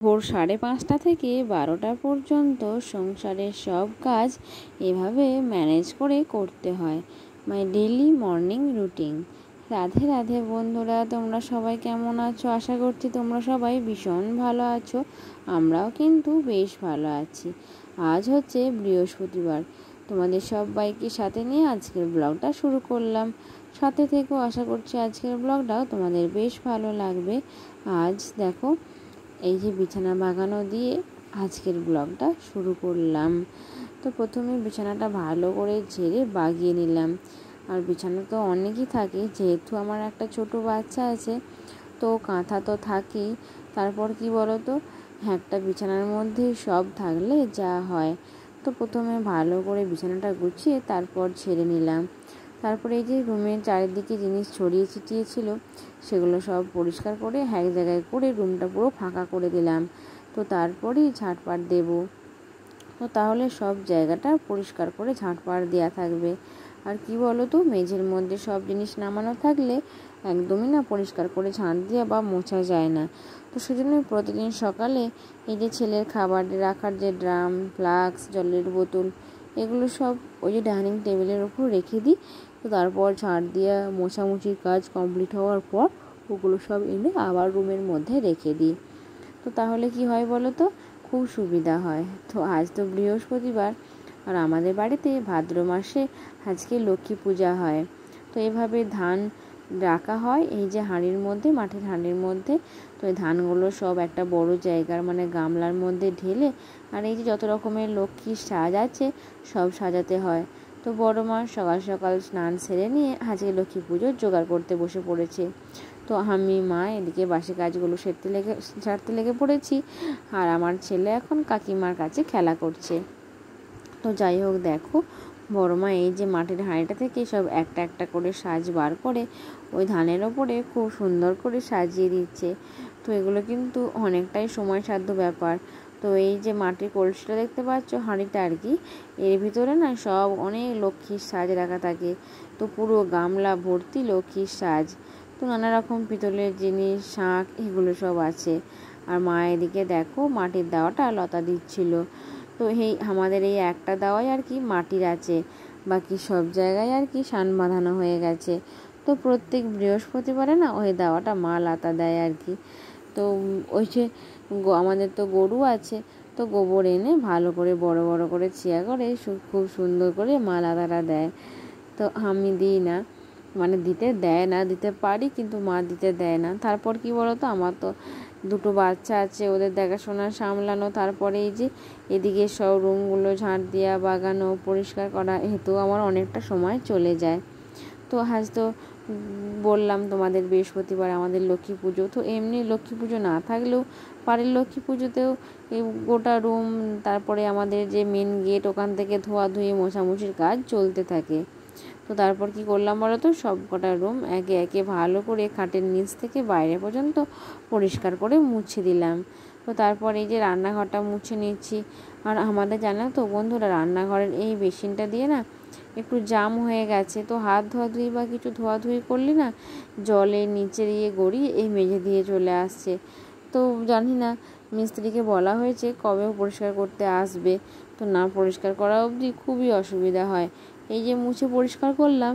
ভোর 5:30টা থেকে 12টা পর্যন্ত সংসারের সব কাজ এভাবে ম্যানেজ করে করতে হয়। My daily morning routine. Radhe Radhe বন্ধুরা, তোমরা সবাই কেমন আছো? আশা করছি তোমরা সবাই ভীষণ ভালো আছো। আমরাও কিন্তু বেশ ভালো আছি। আজ হচ্ছে বৃহস্পতিবার। তোমাদের সবাইকে সাথে নিয়ে আজকের ব্লগটা শুরু করলাম। সাথে থেকেও আশা করছি আজকের ব্লগটাও তোমাদের বেশ ভালো লাগবে। আজ দেখো, এই যে বিছানা বাগানো দিয়ে আজকের ব্লগটা শুরু করলাম। তো প্রথমে বিছানাটা ভালো করে ঝেড়ে বাগিয়ে নিলাম। আর বিছানা তো অনেকই থাকে, যেহেতু আমার একটা ছোট বাচ্চা আছে, তো কাঁথা তো থাকেই। তারপর কি বলো তো, একটা বিছানার মধ্যে সব থাকলে যা হয়। তো প্রথমে ভালো করে বিছানাটা গুছিয়ে তারপর ঝেড়ে নিলাম। তারপরে এই যে রুমের চারিদিকে জিনিস ছড়িয়ে ছিটিয়ে ছিল, সেগুলো সব পরিষ্কার করে এক জায়গায় করে রুমটা পুরো ফাঁকা করে দিলাম। তো তারপরেই ঝাঁটপাট দেব। তো তাহলে সব জায়গাটা পরিষ্কার করে ঝাঁটপাট দেওয়া থাকবে। আর কি বলো তো, মেঝের মধ্যে সব জিনিস নামানো থাকলে একদমই না পরিষ্কার করে ঝাঁট দেওয়া বা মোছা যায় না। তো সেজন্যই প্রতিদিন সকালে এই যে ছেলের খাবার রাখার যে ড্রাম, ফ্লাস্ক, জলের বোতল, এগুলো সব ওই যে ডাইনিং টেবিলের ওপর রেখে দিই। তো তারপর ঝাঁট দেওয়া মোছামুছির কাজ কমপ্লিট হওয়ার পর ওগুলো সব এনে আবার রুমের মধ্যে রেখে দিই। তো তাহলে কি হয় বলো তো, খুব সুবিধা হয়। তো আজ তো বৃহস্পতিবার, আর আমাদের বাড়িতে ভাদ্র মাসে আজকে লক্ষ্মী পূজা হয়। তো এভাবে ধান রাখা হয় এই যে হাঁড়ির মধ্যে, মাটির হাঁড়ির মধ্যে। তো এই ধানগুলো সব একটা বড় জায়গার মানে গামলার মধ্যে ঢেলে, আর এই যে যত রকমের লক্ষ্মীর সাজ আছে সব সাজাতে হয়। তো বড় মা সকাল সকাল স্নান সেরে নিয়ে আজকে লক্ষ্মী পুজোর জোগাড় করতে বসে পড়েছে। তো আমি মা এদিকে বাসি কাজগুলো সারতে লেগে পড়েছি। আর আমার ছেলে এখন কাকিমার কাছে খেলা করছে। তো যাই হোক, দেখো বড় মা এই যে মাটির হাঁড়িটা থেকে সব একটা একটা করে সাজ বার করে ওই ধানের ওপরে খুব সুন্দর করে সাজিয়ে দিচ্ছে। তো এগুলো কিন্তু অনেকটাই সময়সাধ্য ব্যাপার। তো এই যে মাটির কলসিটা দেখতে পাচ্ছ, হাঁড়িটা আর কি, এর ভিতরে না সব অনেক লক্ষ্মীর সাজ রাখা থাকে। তো পুরো গামলা ভর্তি লক্ষ্মীর সাজ। তো নানা রকম পিতলের জিনিস, শাঁখ, এগুলো সব আছে। আর মা এদিকে দেখো মাটির দাওয়াটা লতা দিচ্ছিল। তো আমাদের এই একটা দাওয়াই আর কি মাটির আছে, বাকি সব জায়গায় আর কি শান বাঁধানো হয়ে গেছে। তো প্রত্যেক বৃহস্পতিবারে না ওই দাওয়াটা মা লাতা দেয় আর কি। তো ওই যে আমাদের তো গরু আছে, তো গোবর এনে ভালো করে বড় বড় করে ছিয়া করে খুব সুন্দর করে মা লাতাটা দেয়। তো আমি দিই না, মানে দিতে দেয় না, দিতে পারি কিন্তু মা দিতে দেয় না। তারপর কি বলো তো, আমার তো দুটো বাচ্চা আছে, ওদের দেখাশোনা সামলানো, তারপরে এই যে এদিকে সব রুমগুলো ঝাঁট দেওয়া, বাগানো, পরিষ্কার করা হেতু আমার অনেকটা সময় চলে যায়। তো আজ তো বললাম তোমাদের বৃহস্পতিবার আমাদের লক্ষ্মী পুজো। তো এমনি লক্ষ্মী পুজো না থাকলেও বাড়ির লক্ষ্মী পুজোতেও এই গোটা রুম, তারপরে আমাদের যে মেন গেট, ওখান থেকে ধোয়াধুয়ি মোছামুছির কাজ চলতে থাকে। তো তারপর কি করলাম বলো তো, সব কটা রুম একে একে ভালো করে খাটের নিচ থেকে বাইরে পর্যন্ত পরিষ্কার করে মুছে দিলাম। তো তারপর এই যে রান্নাঘরটা মুছে নিচ্ছি। আর আমাদের জানো তো বন্ধুরা, রান্নাঘরের এই বেসিনটা দিয়ে না একটু জাম হয়ে গেছে। তো হাত ধোয়াধুয়ি বা কিছু ধোয়াধুয়ি করলে না জলে নিচে দিয়ে গড়িয়ে এই মেঝে দিয়ে চলে আসছে। তো জানি না, মিস্ত্রিকে বলা হয়েছে কবে পরিষ্কার করতে আসবে। তো না পরিষ্কার করা অবধি খুবই অসুবিধা হয়। এই যে মুছে পরিষ্কার করলাম,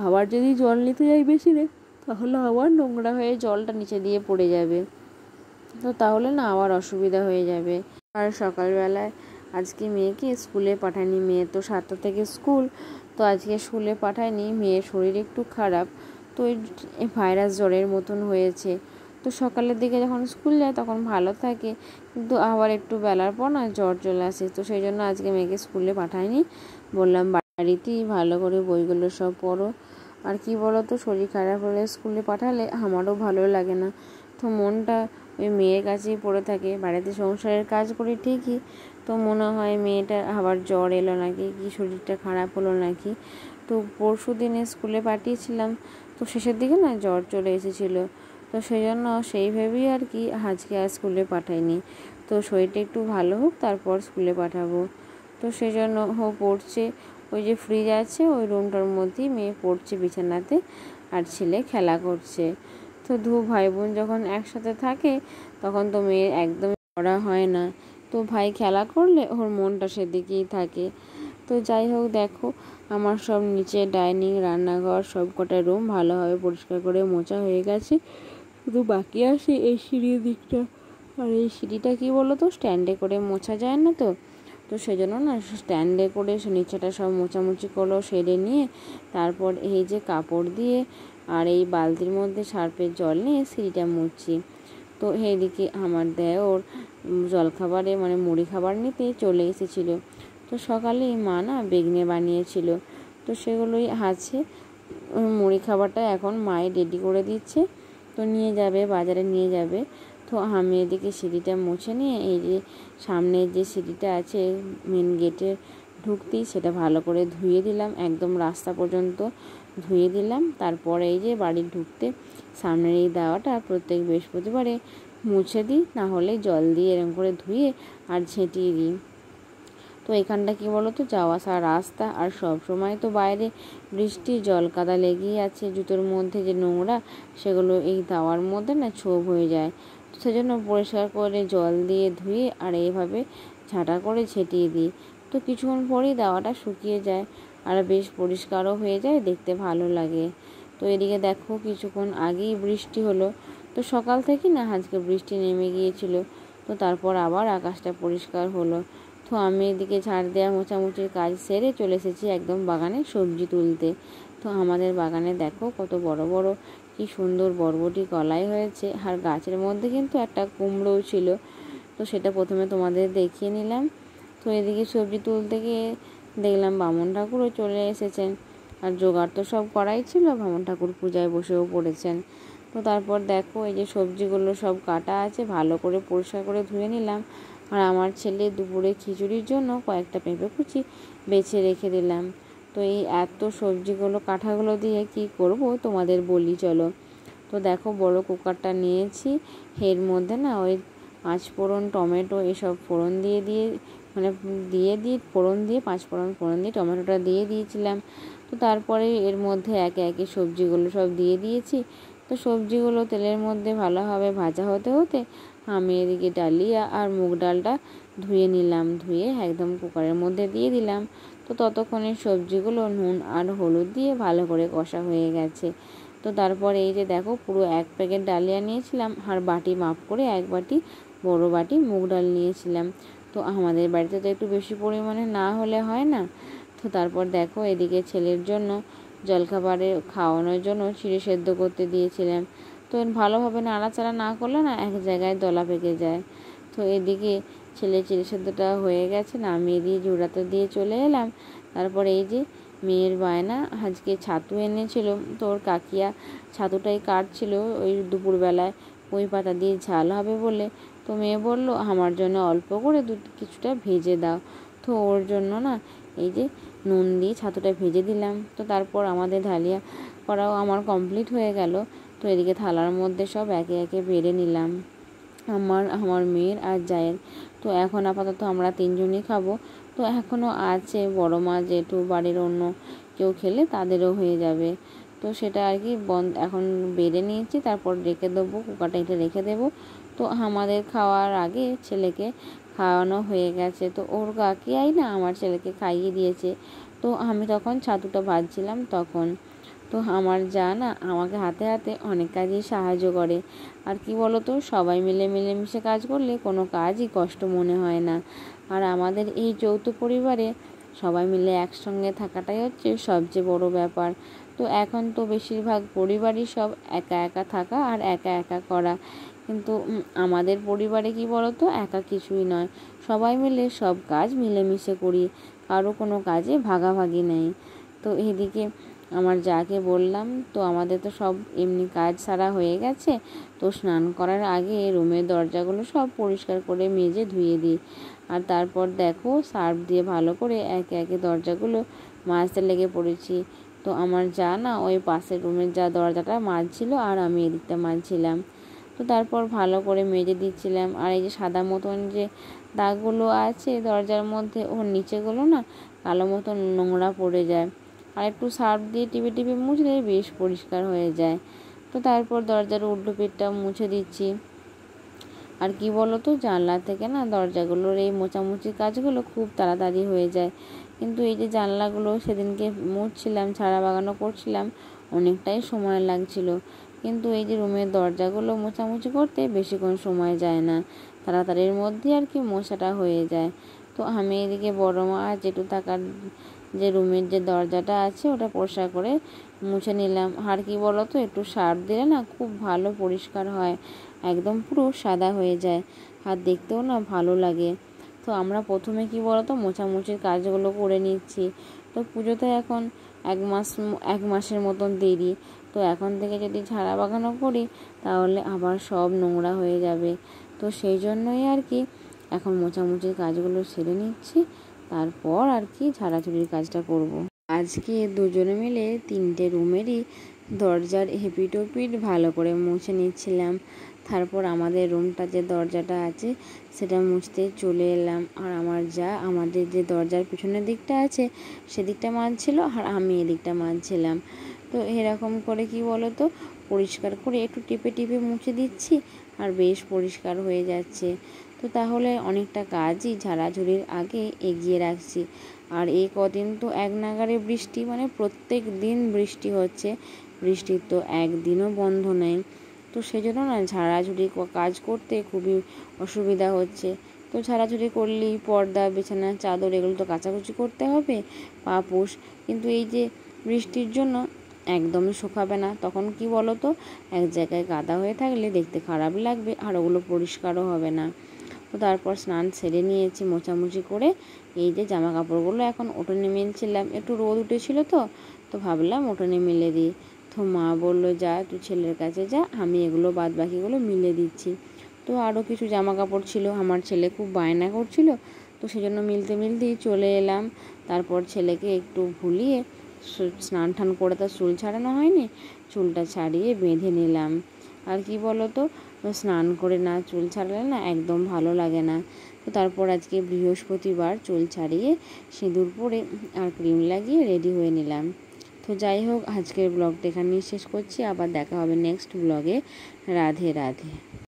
আবার যদি জল নিতে যাই বেসিনে, তাহলে আবার নোংরা হয়ে জলটা নিচে দিয়ে পড়ে যাবে। তো তাহলে না আবার অসুবিধা হয়ে যাবে। আর সকালবেলায় আজকে মেয়েকে স্কুলে পাঠায়নি, মেয়ে তো 7টা থেকে স্কুল। তো আজকে স্কুলে পাঠায়নি, মেয়ের শরীর একটু খারাপ। তো এই ভাইরাস জ্বরের মতন হয়েছে। তো সকালের দিকে যখন স্কুল যায় তখন ভালো থাকে, কিন্তু আবার একটু বেলার পর না জ্বর চলে আসে। তো সেই জন্য আজকে মেয়েকে স্কুলে পাঠায়নি, বললাম বাড়িতেই ভালো করে বইগুলো সব পড়ো। আর কি বলো তো, শরীর খারাপ হলে স্কুলে পাঠালে আমারও ভালো লাগে না। তো মনটা ওই মেয়ের কাছেই পড়ে থাকে। বাড়িতে সংসারের কাজ করি ঠিকই, তো মনে হয় মেয়েটার আবার জ্বর এলো নাকি, কি শরীরটা খারাপ হলো নাকি। তো পরশু দিনে স্কুলে পাঠিয়েছিলাম, তো শেষের দিকে না জ্বর চলে এসেছিলো। তো সেই জন্য সেই ভেবেই আর কি আজকে আর স্কুলে পাঠাইনি। তো শরীরটা একটু ভালো হোক তারপর স্কুলে পাঠাবো। তো সেই জন্য পড়ছে, ওই যে ফ্রিজ আছে ওই রুমটার মধ্যেই মেয়ে পড়ছে বিছানাতে, আর ছেলে খেলা করছে। তো ভাই বোন যখন একসাথে থাকে তখন তো মেয়ে একদম করা হয় না। তো ভাই খেলা করলে ওর মনটা সেদিকেই থাকে। তো যাই হোক, দেখো আমার সব নিচে ডাইনিং, রান্নাঘর সব কটা রুম ভালোভাবে পরিষ্কার করে মোছা হয়ে গেছে। শুধু বাকি আছে এই সিঁড়ির দিকটা। আর এই সিঁড়িটা কী বলো তো, স্ট্যান্ডে করে মোছা যায় না, তো তো সেজন্য না স্ট্যান্ডে করে নিচেটা সব মোছামুছি করলো, সেরে নিয়ে তারপর এই যে কাপড় দিয়ে আর এই বালতির মধ্যে সার্ফের জল নিয়ে সিঁড়িটা মুছছি। তো এইদিকে আমার দেওর জলখাবারে মানে মুড়ি খাবার নিতে চলে এসেছিলো। তো সকালে মা না বেগনে বানিয়েছিল, তো সেগুলোই আছে। মুড়ি খাবারটা এখন মায়ে রেডি করে দিচ্ছে, তো নিয়ে যাবে, বাজারে নিয়ে যাবে। তো আমি এদিকে সিঁড়িটা মুছে নিয়ে এই যে সামনের যে সিঁড়িটা আছে মেন গেটের ঢুকতেই, সেটা ভালো করে ধুয়ে দিলাম, একদম রাস্তা পর্যন্ত ধুয়ে দিলাম। তারপরে এই যে বাড়ি ঢুকতে সামনের এই দাওয়াটা প্রত্যেক বৃহস্পতিবারে মুছে দিই, না হলে জল দিয়ে এরকম করে ধুয়ে আর ঝেঁটিয়ে দিই। তো এখানটা কী বলো তো, যাওয়া আসা রাস্তা, আর সব সময় তো বাইরে বৃষ্টি, জল কাদা লেগেই আছে। জুতোর মধ্যে যে নোংরা সেগুলো এই দাওয়ার মধ্যে না ছোপ হয়ে যায়। তো সেজন্য পরিষ্কার করে জল দিয়ে ধুয়ে আর এইভাবে ঝাঁটা করে ছেটিয়ে দিই। তো কিছুক্ষণ পরেই দাওয়াটা শুকিয়ে যায় আর বেশ পরিষ্কারও হয়ে যায়, দেখতে ভালো লাগে। তো এদিকে দেখো কিছুক্ষণ আগেই বৃষ্টি হলো, তো সকাল থেকে না আজকে বৃষ্টি নেমে গিয়েছিল। তো তারপর আবার আকাশটা পরিষ্কার হলো। তো আমি এদিকে ঝাড় দেওয়া মোছামুছির কাজ সেরে চলে এসেছি একদম বাগানে সবজি তুলতে। তো আমাদের বাগানে দেখো কত বড় বড় কি সুন্দর বরবটি কলাই হয়েছে, আর গাছের মধ্যে কিন্তু একটা কুমড়োও ছিল। তো সেটা প্রথমে তোমাদের দেখিয়ে নিলাম। তো এদিকে সবজি তুলতে গিয়ে দেখলাম বামুন ঠাকুরও চলে এসেছেন, আর জোগাড় তো সব করাই ছিল, বামুন ঠাকুর পূজায় বসেও পড়েছেন। তো তারপর দেখো এই যে সবজিগুলো সব কাটা আছে, ভালো করে পরিষ্কার করে ধুয়ে নিলাম। আর আমার ছেলে দুপুরে খিচুড়ির জন্য কয়েকটা পেঁপে কুচি বেছে রেখে দিলাম। তো এই এত সবজিগুলো কাঠাগুলো দিয়ে কি করব তোমাদের বলি চলো। তো দেখো বড় কুকারটা নিয়েছি, এর মধ্যে না ওই পাঁচফোড়ন, টমেটো এসব ফোড়ন দিয়ে মানে ফোড়ন দিয়ে ফোড়ন দিয়ে টমেটোটা দিয়ে দিয়েছিলাম। তো তারপরে এর মধ্যে একে একে সবজিগুলো সব দিয়ে দিয়েছি। তো সবজিগুলো তেলের মধ্যে ভালোভাবে ভাজা হতে হতে আমি এদিকে ডালিয়া আর মুগ ডালটা ধুয়ে নিলাম, ধুয়ে একদম কুকারের মধ্যে দিয়ে দিলাম। তো ততক্ষণে সবজিগুলো নুন আর হলুদ দিয়ে ভালো করে কষা হয়ে গেছে। তো তারপর এই যে দেখো পুরো 1 প্যাকেট ডালিয়া নিয়েছিলাম, আর বাটি মাপ করে 1 বাটি বড় বাটি মুগ ডাল নিয়েছিলাম। তো আমাদের বাড়িতে তো একটু বেশি পরিমাণে না হলে হয় না। তো তারপর দেখো এদিকে ছেলের জন্য জলখাবারে খাওয়ানোর জন্য চিড়ে সেদ্ধ করতে দিয়েছিলাম। তো ভালোভাবে নাড়াচাড়া না করলে না এক জায়গায় দলা পেকে যায়। তো এদিকে ছেলে চিড়ে সেদ্ধটা হয়ে গেছে, নামিয়ে দিয়ে জোড়াতে দিয়ে চলে এলাম। তারপর এই যে মেয়ের বায়না, আজকে ছাতু এনেছিল, তো ওর কাকিয়া ছাতুটাই কাটছিল ওই দুপুরবেলায় ওই পাতা দিয়ে ঝাল হবে বলে। তো মেয়ে বলল আমার জন্য অল্প করে কিছুটা ভেজে দাও। তো ওর জন্য না এই যে নুন দিয়ে ছাতুটা ভেজে দিলাম। তো তারপর আমাদের ডালিয়া করাও আমার কমপ্লিট হয়ে গেল। তো এদিকে থালার মধ্যে সব একে একে বেড়ে নিলাম, আমার মেয়ের আর জায়ের। তো এখন আপাতত আমরা 3 জনই খাবো। তো এখনও আছে, বড় মা জেঠু বাড়ির অন্য কেউ খেলে তাদেরও হয়ে যাবে। তো সেটা আর কি এখন বেড়ে নিয়েছি, তারপর রেখে দেবো, কুকারটা এটা রেখে দেবো। তো আমাদের খাওয়ার আগে ছেলেকে খাওয়ানো হয়ে গেছে। তো ওর কাকিয়াই না আমার ছেলেকে খাইয়ে দিয়েছে। তো আমি তখন ছাতুটা ভাজছিলাম তখন। তো আমার যা না আমাকে হাতে হাতে অনেক কাজেই সাহায্য করে। আর কি বলো তো, সবাই মিলেমিশে কাজ করলে কোনো কাজই কষ্ট মনে হয় না। আর আমাদের এই যৌথ পরিবারে সবাই মিলে একসঙ্গে থাকাটাই হচ্ছে সবচেয়ে বড় ব্যাপার। তো এখন তো বেশিরভাগ পরিবারই সব একা একা থাকা আর একা একা করা, কিন্তু আমাদের পরিবারে কি বলো তো, একা কিছুই নয়, সবাই মিলে সব কাজ মিলেমিশে করি, কারো কোনো কাজে ভাগাভাগি নেই। তো এদিকে আমার যাকে বললাম, তো আমাদের তো সব এমনি কাজ সারা হয়ে গেছে। তো স্নান করার আগে রুমের দরজাগুলো সব পরিষ্কার করে মেজে ধুয়ে দিই। আর তারপর দেখো সার্ফ দিয়ে ভালো করে একে একে দরজাগুলো মাজতে লেগে পড়েছি। তো আমার যা না ওই পাশের রুমের যা দরজাটা মাজছিল, আর আমি এদিকটা মাজছিলাম। তো তারপর ভালো করে মেজে দিচ্ছিলাম। আর এই যে সাদা মতন যে দাগগুলো আছে দরজার মধ্যে, ওর নিচেগুলো না কালো মতন নোংরা পড়ে যায়, আর একটু সার্ফ দিয়ে টিপে মুছলে বেশ পরিষ্কার হয়ে যায়। তো তারপর দরজার উল্টো পিঠটা মুছে দিচ্ছি। আর কি বলো তো, জানলা থেকে না দরজাগুলোর এই মোছামুছির কাজগুলো খুব তাড়াতাড়ি হয়ে যায়, কিন্তু এই যে জানলাগুলো সেদিনকে মুছছিলাম, ছাড়া বাগানো করছিলাম, অনেকটাই সময় লাগছিল। কিন্তু এই যে রুমের দরজাগুলো মোছামুছি করতে বেশিক্ষণ সময় যায় না, তাড়াতাড়ির মধ্যে আর কি মোছাটা হয়ে যায়। তো আমি এদিকে বড় মা আর জেঠু থাকার যে রুমের যে দরজাটা আছে ওটা পরিষ্কার করে মুছে নিলাম। আর কি বলো তো, একটু সার্ফ দিলে না খুব ভালো পরিষ্কার হয়, একদম পুরো সাদা হয়ে যায়, আর দেখতেও না ভালো লাগে। তো আমরা প্রথমে কি বলো তো, মোছামুছির কাজগুলো করে নিচ্ছি। তো পুজোতে এখন এক মাসের মতন দেরি। তো এখন থেকে যদি ঝাড়া বাগানো করি তাহলে আবার সব নোংরা হয়ে যাবে। তো সেই জন্যই আর কি এখন মোছামুছির কাজগুলো সেরে নিচ্ছি, তারপর আর কি ঝাড়াঝুড়ির কাজটা করব। আজকে দুজনে মিলে 3টে রুমেরই দরজার এপিঠ ওপিঠ ভালো করে মুছে নিচ্ছিলাম। তারপর আমাদের রুমটা যে দরজাটা আছে সেটা মুছতে চলে এলাম। আর আমার যা আমাদের যে দরজার পিছনের দিকটা আছে সেদিকটা মাজছিল, আর আমি এদিকটা মাজছিলাম। তো এরকম করে কি বলো তো, পরিষ্কার করে একটু টিপে টিপে মুছে দিচ্ছি, আর বেশ পরিষ্কার হয়ে যাচ্ছে। তো তাহলে অনেকটা কাজই ঝাড়াঝুড়ির আগে এগিয়ে রাখছি। আর এই কদিন তো এক নাগাড়ে বৃষ্টি, মানে প্রত্যেক দিন বৃষ্টি হচ্ছে, বৃষ্টির তো একদিনও বন্ধ নেই। তো সেজন্য না ঝাড়াঝুড়ি কাজ করতে খুবই অসুবিধা হচ্ছে। তো ঝাড়াঝুড়ি করলেই পর্দা, বিছানা, চাদর এগুলো তো কাচাকুচি করতে হবে, পাপোশ, কিন্তু এই যে বৃষ্টির জন্য একদমই শুকাবে না। তখন কি বলো তো, এক জায়গায় কাদা হয়ে থাকলে দেখতে খারাপ লাগবে, আর ওগুলো পরিষ্কারও হবে না। তো তারপর স্নান সেরে নিয়েছি মোছামুছি করে, এই যে জামা কাপড়গুলো এখন উঠোনে মেলছিলাম, একটু রোদ উঠেছিল তো ভাবলাম উঠোনে মিলে দিই। তো মা বললো, যা তুই ছেলের কাছে যা, আমি এগুলো বাদ বাকিগুলো মিলে দিচ্ছি। তো আরও কিছু জামা কাপড় ছিল, আমার ছেলে খুব বায়না করছিল, তো সেজন্য মিলতে মিলতেই চলে এলাম। তারপর ছেলেকে একটু ভুলিয়ে স্নান টান করে, তার চুল ছাড়ানো হয়নি, চুলটা ছাড়িয়ে বেঁধে নিলাম। আর কি বলো তো, স্নান করে না চুল ছাড়ালে না একদম ভালো লাগে না। তো তারপর আজকে বৃহস্পতিবার, চুল ছাড়িয়ে সিঁদুর পরে আর ক্রিম লাগিয়ে রেডি হয়ে নিলাম। তো যাই হোক, আজকের ব্লগটা এখানেই শেষ করছি, আবার দেখা হবে নেক্সট ব্লগে। রাধে রাধে।